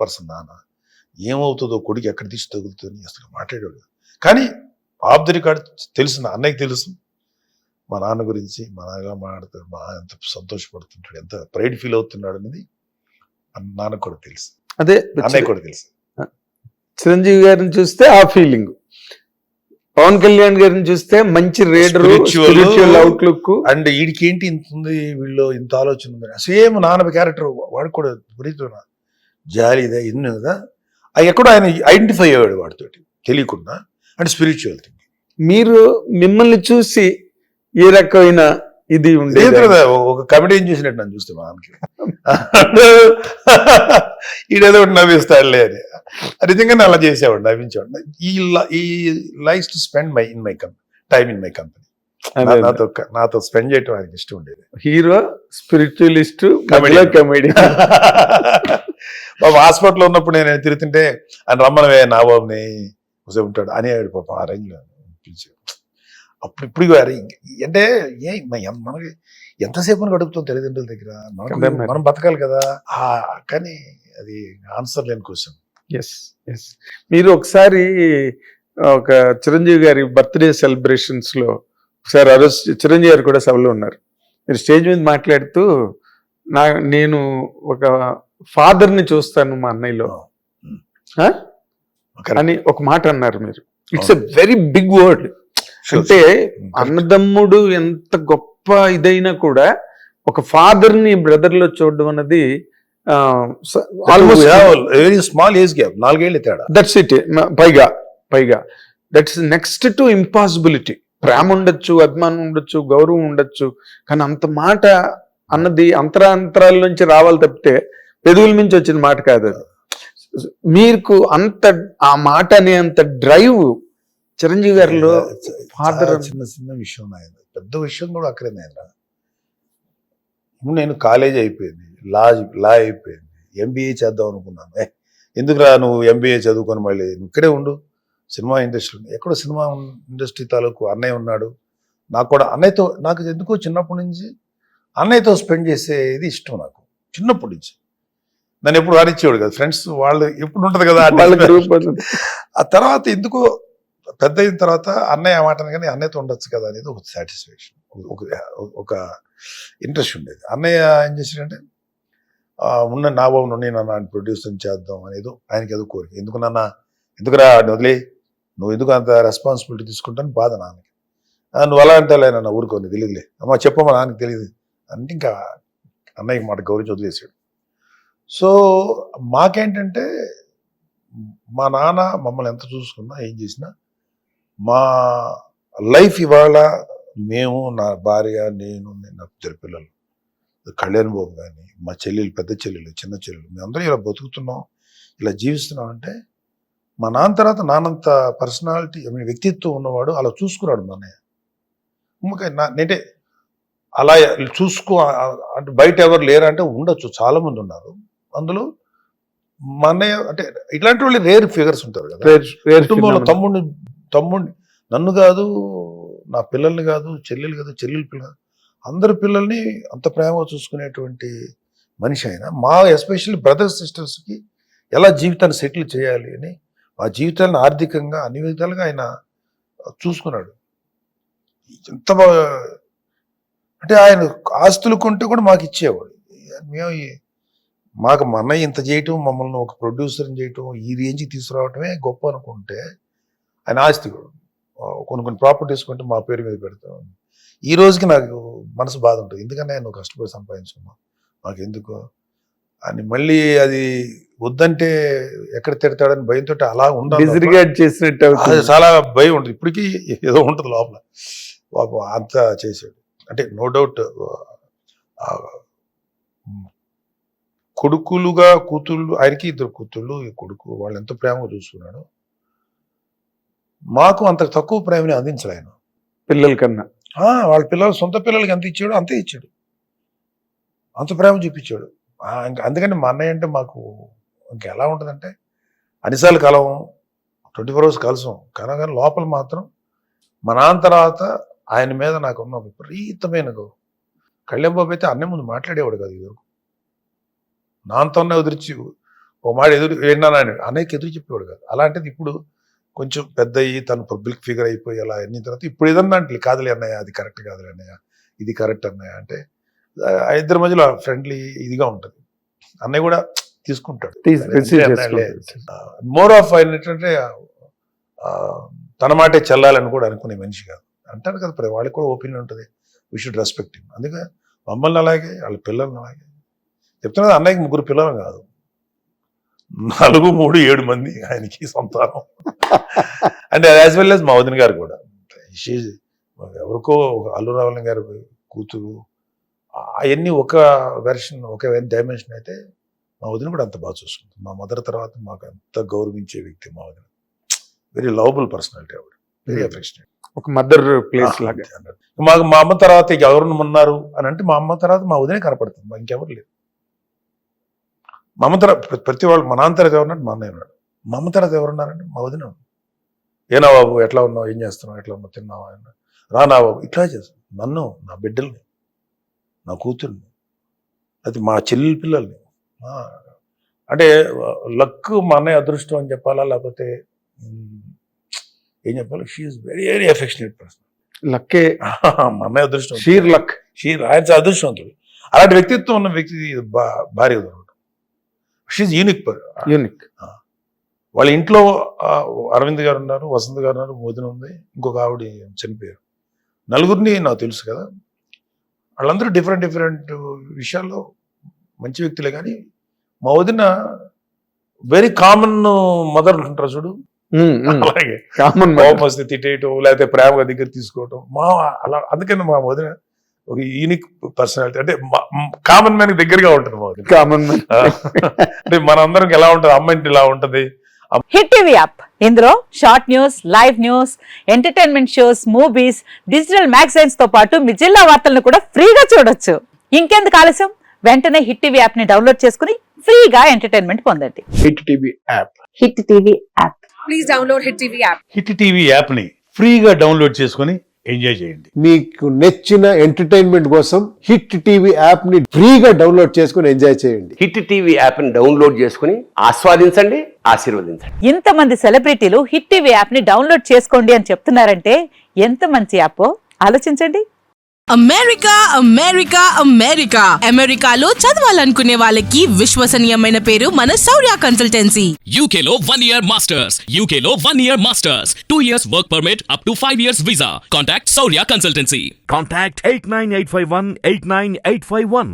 Person నాన్న. ఏమవుతుందో కొడుకు ఎక్కడ తీసి తగులుతుంది అసలు మాట్లాడాడు. కానీ ఆఫ్ ది రికార్డ్ తెలుసు, నా అన్నయ్యకి తెలుసు మా నాన్న గురించి. మా నాన్న ఎలా మాట్లాడతాడు, మా ఎంత సంతోషపడుతుంటాడు, ఎంత ప్రైడ్ ఫీల్ అవుతున్నాడు అనేది నాన్నకు కూడా తెలుసు, అదే అన్నయ్య కూడా తెలుసు. చిరంజీవి గారిని చూస్తే ఆ ఫీలింగ్, పవన్ కళ్యాణ్ గారిని చూస్తే మంచి రేడర్, స్పిరిచువల్ అవుట్లుక్. అండ్ వీడికి ఏంటి ఇంత ఉంది, వీళ్ళు ఇంత ఆలోచన ఉంది. సేమ్ నాన్న క్యారెక్టర్ వాడు కూడా విపరీతమైన జాలి ఇదే ఇన్ని కదా, అవి ఎక్కడో ఆయన ఐడెంటిఫై అయ్యాడు వాడితోటి తెలియకుండా. And spiritual thing. మీరు మిమ్మల్ని చూసి ఏ రకమైన ఇది ఉండేది? ఒక కమెడీని చూసినట్టు నన్ను చూస్తే మా నాన్నకి ఈడేదో ఒకటి నవ్విస్తాడులే అని నిజంగానే అలా చేసేవాడు, నవ్వించేవాడు. ఈ likes to spend in my time in my company. నాతో స్పెండ్ చేయటం ఆయనకి ఇష్టం ఉండేది. Hero, spiritualist, comedy. బాబు హాస్పిటల్లో ఉన్నప్పుడు నేను తిరుగుతుంటే ఆయన రమ్మనవే నా బాబుని ఉంటాడు అనేవాడు పాపం. ఆ రేంజ్లో పిలిచి అప్పుడు ఇప్పుడు అంటే మనకి ఎంతసేపు గడుపుతాం తల్లిదండ్రుల దగ్గర, మనం బతకాలి కదా. కానీ అది ఆన్సర్ లేని క్వశ్చన్. ఎస్. మీరు ఒకసారి ఒక చిరంజీవి గారి బర్త్డే సెలబ్రేషన్స్ లో ఒకసారి ఆ రోజు చిరంజీవి గారు కూడా సభలో ఉన్నారు. మీరు స్టేజ్ మీద మాట్లాడుతూ నేను ఒక ఫాదర్ని చూస్తాను మా అన్నయ్యలో అని ఒక మాట అన్నారు మీరు. It's a very big word. అంటే అన్నదమ్ముడు ఎంత గొప్ప ఇదైనా కూడా ఒక ఫాదర్ ని బ్రదర్ లో చూడడం అన్నది almost very small age gap, 4 ఏళ్ళ తేడా. That's it. పైగా దట్స్ నెక్స్ట్ టు ఇంపాసిబిలిటీ. ప్రేమ ఉండొచ్చు, అభిమానం ఉండొచ్చు, గౌరవం ఉండొచ్చు, కానీ అంత మాట అన్నది అంతరాంతరాల నుంచి రావాలి తప్పితే పెదవుల నుంచి వచ్చిన మాట కాదు అది. మీకు అంత ఆ మాట అనే అంత డ్రైవ్ చిరంజీవి గారిలో ఫాదర్. చిన్న విషయం ఆయన, పెద్ద విషయం కూడా అక్కడే. నేను కాలేజ్ అయిపోయింది, లా అయిపోయింది, ఎంబీఏ చేద్దాం అనుకున్నాను. ఎందుకురా నువ్వు ఎంబీఏ చదువుకొని మళ్ళీ నువ్వు ఇక్కడే ఉండు, సినిమా ఇండస్ట్రీ ఎక్కడో సినిమా ఇండస్ట్రీ తాలూకు అన్నయ్య ఉన్నాడు. నాకు కూడా అన్నయ్యతో, నాకు ఎందుకో చిన్నప్పటి నుంచి అన్నయ్యతో స్పెండ్ చేసేది ఇష్టం. నాకు చిన్నప్పటి నుంచి నన్ను ఎప్పుడు వారించేవాడు కదా, ఫ్రెండ్స్ వాళ్ళు ఎప్పుడు ఉంటుంది కదా ఆ తర్వాత ఎందుకో పెద్ద అయిన తర్వాత అన్నయ్య మాటను కానీ అన్నయ్యతో ఉండొచ్చు కదా అనేది ఒక సాటిస్ఫాక్షన్, ఒక ఇంట్రెస్ట్ ఉండేది. అన్నయ్య ఏం చేశాడంటే ఉన్న నా బాబు నుండి నన్ను ప్రొడ్యూసర్ చేద్దాం అనేది ఆయనకి ఏదో కోరిక. ఎందుకురా వదిలే, నువ్వు ఎందుకు అంత రెస్పాన్సిబిలిటీ తీసుకుంటాను బాధ నాన్నకి. నువ్వు అలా అంటేలే నన్ను ఊరుకోని తెలియదులే అమ్మ, చెప్పమ్మా నాన్నకి తెలియదు అంటే ఇంకా అన్నయ్యకి మాట గౌరవించి వదిలేసాడు. సో మాకేంటంటే మా నాన్న మమ్మల్ని ఎంత చూసుకున్నా ఏం చేసినా మా లైఫ్ ఇవాళ మేము, నా భార్య, నేను, నా 2 పిల్లలు, కళ్యాణ్ బాబు కానీ, మా చెల్లెలు, పెద్ద చెల్లెలు, చిన్న చెల్లెలు, మేమందరం ఇలా బతుకుతున్నాం, ఇలా జీవిస్తున్నాం అంటే మా నాన్న తర్వాత నాన్నంత పర్సనాలిటీ, వ్యక్తిత్వం ఉన్నవాడు అలా చూసుకున్నాడు మా అన్నయ్య. నేంటే అలా అంటే బయట ఎవరు లేరా అంటే ఉండొచ్చు, చాలా మంది ఉన్నారు. అందులో మా అన్నయ్య అంటే ఇట్లాంటి వాళ్ళు రేర్ ఫిగర్స్ ఉంటారు కదా కుటుంబంలో. తమ్ముడిని నన్ను కాదు, నా పిల్లల్ని కాదు, చెల్లెలు కాదు, చెల్లెల పిల్లలు, అందరి పిల్లల్ని అంత ప్రేమగా చూసుకునేటువంటి మనిషి ఆయన. మా ఎస్పెషల్లీ బ్రదర్స్ సిస్టర్స్కి ఎలా జీవితాన్ని సెటిల్ చేయాలి అని, ఆ జీవితాన్ని ఆర్థికంగా అన్ని విధాలుగా ఆయన చూసుకున్నాడు. ఎంత బాగా అంటే ఆయన ఆస్తులు కొంటే కూడా మాకు ఇచ్చేవాడు. మేము మాకు మా అన్నయ్య ఇంత చేయటం, మమ్మల్ని ఒక ప్రొడ్యూసర్ని చేయటం, ఈ రేంజ్కి తీసుకురావటమే గొప్ప అనుకుంటే, ఆయన ఆస్తి కొన్ని ప్రాపర్టీస్ కొంటే మా పేరు మీద పెడతాం. ఈ రోజుకి నాకు మనసు బాధ ఉంటుంది, ఎందుకంటే ఆయన కష్టపడి సంపాదించుకున్నాం, మాకు ఎందుకు అని మళ్ళీ అది వద్దంటే ఎక్కడ తిడతాడని భయంతో అలా ఉండాలి చేసినట్టు చాలా భయం ఉంటుంది. ఇప్పటికీ ఏదో ఉంటుంది లోపల. అంత చేసాడు అంటే నో డౌట్. కొడుకులుగా కూతుళ్ళు, ఆయనకి 2 కూతుళ్ళు, ఈ కొడుకు, వాళ్ళు ఎంతో ప్రేమగా చూసుకున్నాడు. మాకు అంత తక్కువ ప్రేమని అందించడు ఆయన పిల్లల కన్నా. వాళ్ళ పిల్లలు, సొంత పిల్లలకి ఎంత ఇచ్చాడు అంతే ఇచ్చాడు, అంత ప్రేమ చూపించాడు. అందుకని మా అన్నయ్య అంటే మాకు ఇంకెలా ఉంటుందంటే అన్నిసార్లు కలవం, 24 hours కలసం, కానీ లోపల మాత్రం మా నాన్న తర్వాత ఆయన మీద నాకున్న విపరీతమైన కళ్యాణ్ బాబు అయితే అన్నయ్య ముందు మాట్లాడేవాడు కాదు. ఇది నాన్నతోనే వదిలిచి ఓ మాట ఎదురు ఏంటన్నా అన్నయ్యకి ఎదురు చెప్పేవాడు కాదు. అలాంటిది ఇప్పుడు కొంచెం పెద్ద అయ్యి తను పబ్లిక్ ఫిగర్ అయిపోయి అలా అయిన తర్వాత ఇప్పుడు ఏదన్నా అంటే కాదులే అన్నయ్య, అది కరెక్ట్ కాదులే అన్నయ్య, ఇది కరెక్ట్ అన్నయ్య అంటే ఆ ఇద్దరి మధ్యలో ఫ్రెండ్లీ ఇదిగా ఉంటుంది. అన్నయ్య కూడా తీసుకుంటాడు. మోర్ ఆఫ్ ఆయన ఏంటంటే తన మాటే చెల్లాలని కూడా అనుకునే మనిషి కాదు. అంటారు కదా ప్రతి వాళ్ళకి కూడా ఒపీనియన్ ఉంటుంది, వీ షుడ్ రెస్పెక్ట్ హిమ్. అందుకే మమ్మల్ని అలాగే వాళ్ళ పిల్లల్ని అలాగే చెప్తున్నది. అన్నయ్యకి 3 పిల్లలు కాదు, 4, 3, 7 మంది ఆయనకి సంతానం. అంటే యాజ్ వెల్ యాజ్ మా వదిన గారు కూడా ఎవరికో అల్లు రావణ గారు కూతురు అవన్నీ ఒక వెర్షన్, ఒక డైమెన్షన్ అయితే మా వదిన కూడా అంత బాగా చూసుకుంటుంది. మా మదర్ తర్వాత మాకు అంత గౌరవించే వ్యక్తి మా వదిన. వెరీ లవబుల్ పర్సనాలిటీ ఆవిడ, వెరీ అఫెక్షనేట్, ఒక మదర్ ప్లేస్ లాగా అన్నాడు. మాకు మా అమ్మ తర్వాత ఎవరు ఉన్నారు అని అంటే మా అమ్మ తర్వాత మా వదినే కనపడుతుంది, మా ఇంకెవరు లేదు. మా అమ్మ తర్వాత ప్రతి వాళ్ళు, మా నాన్న తర్వాత ఎవరున్నాడు, మా అన్నయ్య ఉన్నాడు. మా అమ్మ తర్వాత ఎవరున్నారంటే మా వదిన. ఏనా బాబు ఎట్లా ఉన్నావు, ఏం చేస్తున్నావు, ఎట్లా ఉన్నావు, తిన్నావా, రానా బాబు, ఇట్లా చేస్తాను. నన్ను, నా బిడ్డల్ని, నా కూతుర్ని, అది మా చెల్లెల పిల్లల్ని. అంటే లక్ మా అన్నయ్య అదృష్టం అని చెప్పాలా, లేకపోతే ఏం చెప్పాలి, she's very very affectionate person. లక్కే మా అన్నయ్య అదృష్టం, షీర్ లక్, ఆయన అదృష్టవంతుడు. అలాంటి వ్యక్తిత్వం ఉన్న వ్యక్తి భార్య దొరకడం. She unique. వాళ్ళ ఇంట్లో అరవింద్ గారు ఉన్నారు, వసంత్ గారు ఉన్నారు, మోదిన ఉంది, ఇంకొక ఆవిడ చనిపోయారు. 4 నాకు తెలుసు కదా. వాళ్ళందరూ డిఫరెంట్ డిఫరెంట్ విషయాల్లో మంచి వ్యక్తులే. కానీ మా వదిన వెరీ కామన్ మదర్ ఉంటారు చూడు, అలాగే కోపం వస్తే తిట్టేయటం, లేకపోతే ప్రేమగా దగ్గర తీసుకోవటం. అలా అందుకని మా వదిన ఒక యూనిక్ పర్సనాలిటీ. అంటే కామన్ మ్యాన్ దగ్గరగా ఉంటుంది మా వదిన. కామన్ మ్యాన్ అంటే మనందరికి ఎలా ఉంటుంది, అమ్మ ఇంటి ఇలా ఉంటుంది. హిట్ టీవీ యాప్, ఇందులో short news, live news, entertainment shows, movies, digital magazines తో పాటు మీ జిల్లా వార్తలను కూడా ఫ్రీగా చూడొచ్చు. ఇంకెందుకు ఆలస్యం, వెంటనే హిట్ టీవీ యాప్ ని డౌన్లోడ్ చేసుకుని ఫ్రీగా ఎంటర్టైన్మెంట్ పొందండి. Hit TV app, hit TV app, please download hit TV app. Hit TV యాప్ని ఫ్రీగా డౌన్లోడ్ చేసుకొని ఎంజాయ్ చేయండి. మీకు నచ్చిన ఎంటర్టైన్మెంట్ కోసం హిట్ టీవీ యాప్ ని ఫ్రీగా డౌన్లోడ్ చేసుకుని ఎంజాయ్ చేయండి. హిట్ టీవీ యాప్ ని డౌన్లోడ్ చేసుకుని ఆస్వాదించండి, ఆశీర్వదించండి. ఇంతమంది సెలబ్రిటీలు హిట్ టీవీ యాప్ ని డౌన్లోడ్ చేసుకోండి అని చెప్తున్నారంటే ఎంత మంచి యాప్ ఆలోచించండి. అమెరికా అమెరికా అమెరికా అమెరికాలో చదవాలనుకునే వాళ్ళకి విశ్వసనీయమైన పేరు మన శౌర్య కన్సల్టెన్సీ. UK లో 1 year masters, UK లో 1 year masters, 2 years work permit up to 5 years visa. Contact Saurya Consultancy. Contact 89851 89851.